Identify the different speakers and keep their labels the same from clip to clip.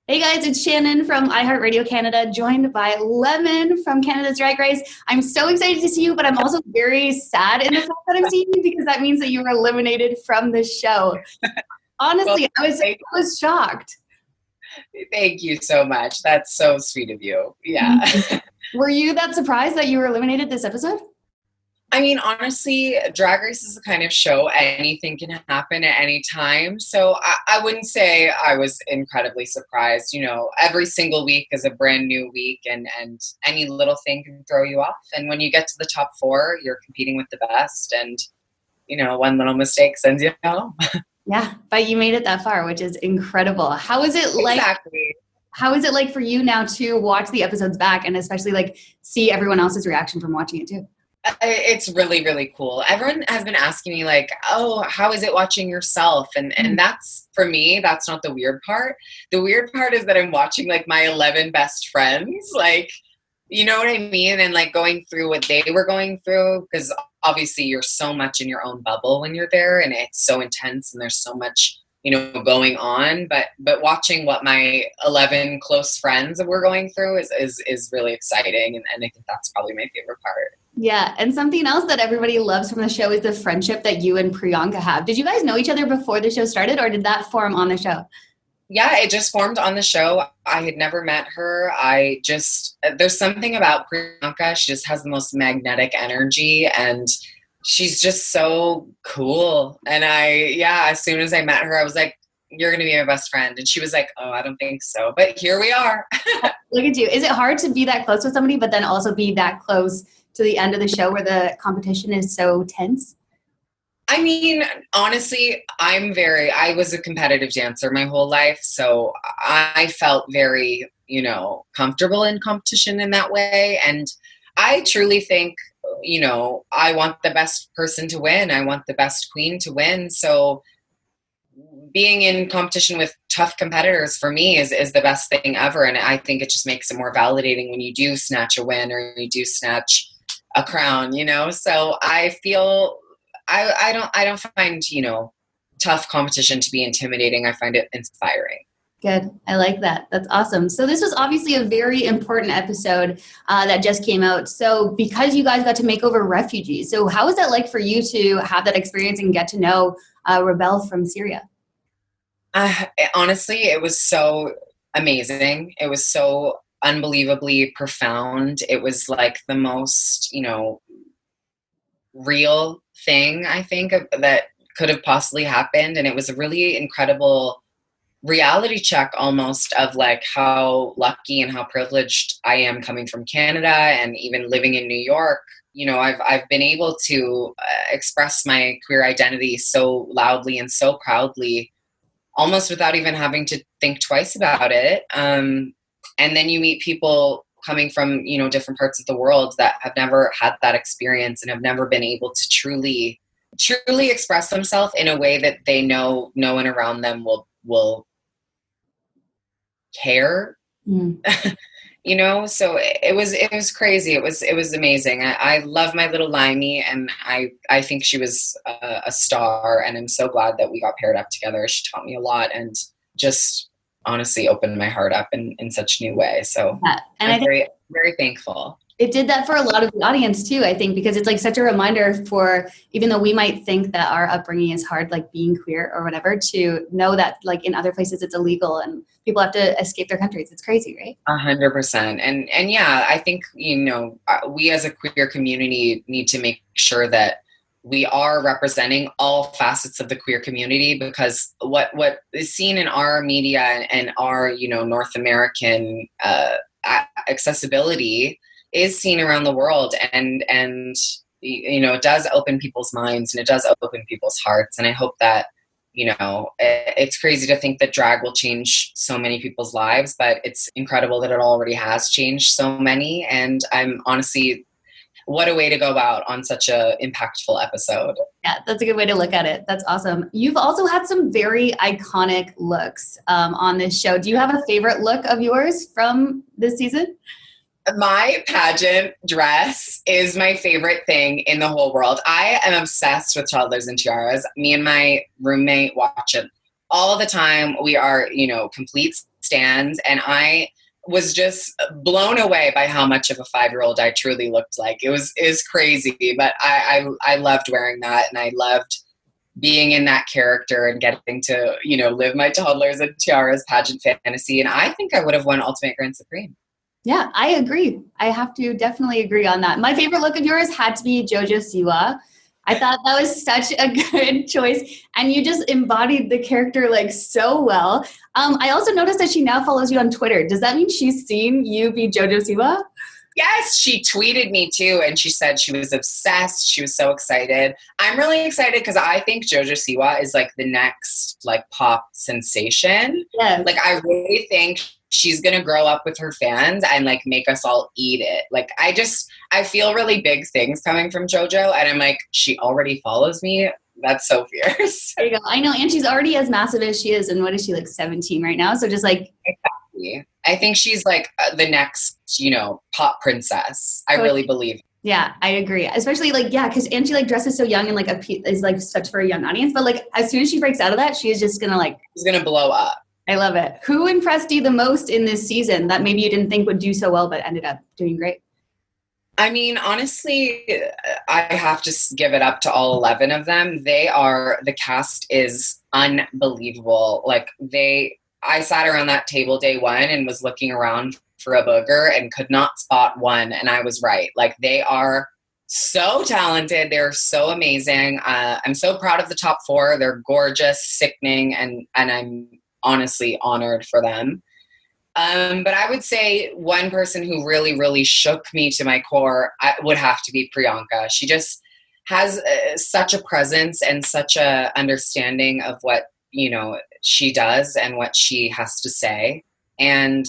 Speaker 1: Hey guys, it's Shannon from iHeartRadio Canada, joined by Lemon from Canada's Drag Race. I'm so excited to see you, but I'm also very sad in the fact that I'm seeing you because that means that you were eliminated from the show.
Speaker 2: Well,
Speaker 1: Honestly, I was shocked.
Speaker 2: thank you so much. That's so sweet of you. Yeah.
Speaker 1: Were you that surprised that you were eliminated this episode?
Speaker 2: I mean, honestly, Drag Race is the kind of show anything can happen at any time. So I wouldn't say I was incredibly surprised. You know, every single week is a brand new week and any little thing can throw you off. And when you get to the top four, you're competing with the best. And, you know, one little mistake sends you home.
Speaker 1: Yeah, but you made it that far, which is incredible. How is it like?
Speaker 2: Exactly.
Speaker 1: How is it like for you now to watch the episodes back and especially like see everyone else's reaction from watching it too?
Speaker 2: It's really, really cool. Everyone has been asking me like, oh, how is it watching yourself? And that's, for me, that's not the weird part. The weird part is that I'm watching like my 11 best friends, like, you know what I mean? And like going through what they were going through, because obviously you're so much in your own bubble when you're there and it's so intense and there's so much, you know, going on. But watching what my 11 close friends were going through is really exciting. And I think that's probably my favorite part.
Speaker 1: Yeah, and something else that everybody loves from the show is the friendship that you and Priyanka have. Did you guys know each other before the show started, or did that form on the show?
Speaker 2: Yeah, it just formed on the show. I had never met her. There's something about Priyanka. She just has the most magnetic energy and she's just so cool. And as soon as I met her, I was like, you're going to be my best friend. And she was like, oh, I don't think so. But here we are.
Speaker 1: Look at you. Is it hard to be that close with somebody, but then also be that close to the end of the show where the competition is so tense?
Speaker 2: I mean, honestly, I was a competitive dancer my whole life. So I felt very, you know, comfortable in competition in that way. And I truly think, you know, I want the best person to win. I want the best queen to win. So being in competition with tough competitors for me is the best thing ever. And I think it just makes it more validating when you do snatch a win or you do snatch a crown, you know? So I feel I don't find, you know, tough competition to be intimidating. I find it inspiring.
Speaker 1: Good. I like that. That's awesome. So this was obviously a very important episode that just came out. So because you guys got to make over refugees, so how was that like for you to have that experience and get to know Rebel from Syria?
Speaker 2: Honestly, it was so amazing. It was so unbelievably profound. It was like the most, you know, real thing I think that could have possibly happened. And it was a really incredible reality check almost of like how lucky and how privileged I am coming from Canada and even living in New York. You know, I've been able to express my queer identity so loudly and so proudly, almost without even having to think twice about it. And then you meet people coming from, you know, different parts of the world that have never had that experience and have never been able to truly express themselves in a way that they know no one around them will care. You know, so it was crazy. It was amazing. I love my little Limey, and I think she was a star, and I'm so glad that we got paired up together. She taught me a lot and just honestly opened my heart up in such a new way. So
Speaker 1: Yeah. And
Speaker 2: I'm very, very thankful.
Speaker 1: It did that for a lot of the audience too, I think, because it's like such a reminder for, even though we might think that our upbringing is hard, like being queer or whatever, to know that like in other places it's illegal and people have to escape their countries. It's crazy, right?
Speaker 2: 100%. And yeah, I think, you know, we as a queer community need to make sure that we are representing all facets of the queer community, because what is seen in our media and our, you know, North American accessibility is seen around the world, and you know, it does open people's minds and it does open people's hearts. And I hope that, you know, it's crazy to think that drag will change so many people's lives, but it's incredible that it already has changed so many. And I'm honestly, what a way to go out on such a impactful episode.
Speaker 1: Yeah, that's a good way to look at it. That's awesome. You've also had some very iconic looks on this show. Do you have a favorite look of yours from this season?
Speaker 2: My pageant dress is my favorite thing in the whole world. I am obsessed with toddlers and tiaras. Me and my roommate watch it all the time. We are, complete stans. And I was just blown away by how much of a 5-year-old I truly looked like. It was crazy, but I loved wearing that, and I loved being in that character and getting to, live my toddlers and tiaras pageant fantasy. And I think I would have won Ultimate Grand Supreme.
Speaker 1: Yeah, I agree. I have to definitely agree on that. My favorite look of yours had to be JoJo Siwa. I thought that was such a good choice, and you just embodied the character like so well. I also noticed that she now follows you on Twitter. Does that mean she's seen you be JoJo Siwa?
Speaker 2: Yes, she tweeted me too, and she said she was obsessed. She was so excited. I'm really excited because I think JoJo Siwa is like the next like pop sensation.
Speaker 1: Yes.
Speaker 2: Like I really think she's gonna grow up with her fans and like make us all eat it. Like I feel really big things coming from JoJo, and I'm like, she already follows me. That's so fierce.
Speaker 1: There you go. I know, and she's already as massive as she is. And what is she, like 17 right now? So just like
Speaker 2: exactly. I think she's like the next, pop princess. I really believe.
Speaker 1: Yeah, I agree. Especially like, yeah, because Angie like dresses so young and like is like such for a young audience. But like as soon as she breaks out of that, she is just gonna like.
Speaker 2: She's gonna blow up.
Speaker 1: I love it. Who impressed you the most in this season that maybe you didn't think would do so well, but ended up doing great?
Speaker 2: I mean, honestly, I have to give it up to all 11 of them. The cast is unbelievable. Like I sat around that table day one and was looking around for a booger and could not spot one. And I was right. Like they are so talented. They're so amazing. I'm so proud of the top 4. They're gorgeous, sickening, and I'm honestly honored for them. But I would say one person who really, really shook me to my core would have to be Priyanka. She just has such a presence and such a understanding of what, she does and what she has to say. And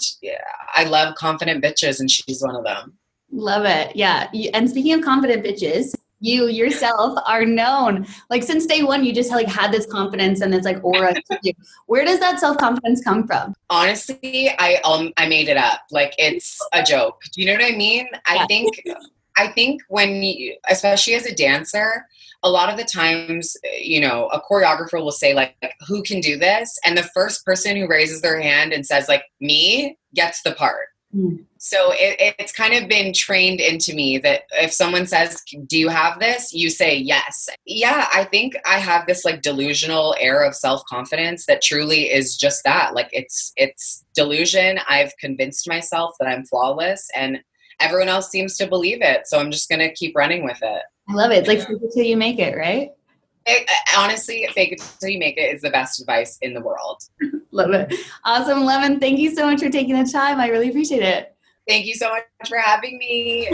Speaker 2: I love confident bitches, and she's one of them.
Speaker 1: Love it. Yeah. And speaking of confident bitches, you yourself are known, like since day one, you just like had this confidence and this like aura to you. Where does that self-confidence come from?
Speaker 2: Honestly, I made it up. Like it's a joke. Do you know what I mean?
Speaker 1: Yeah.
Speaker 2: I think when you, especially as a dancer, a lot of the times, a choreographer will say like, who can do this? And the first person who raises their hand and says like, me, gets the part. Mm. So it's kind of been trained into me that if someone says, do you have this? You say yes. Yeah, I think I have this like delusional air of self-confidence that truly is just that. Like it's delusion. I've convinced myself that I'm flawless, and everyone else seems to believe it. So I'm just going to keep running with it.
Speaker 1: I love it. It's like fake it till you make it, right?
Speaker 2: Honestly, fake it till you make it is the best advice in the world.
Speaker 1: Love it. Awesome. Lemon, thank you so much for taking the time. I really appreciate it.
Speaker 2: Thank you so much for having me.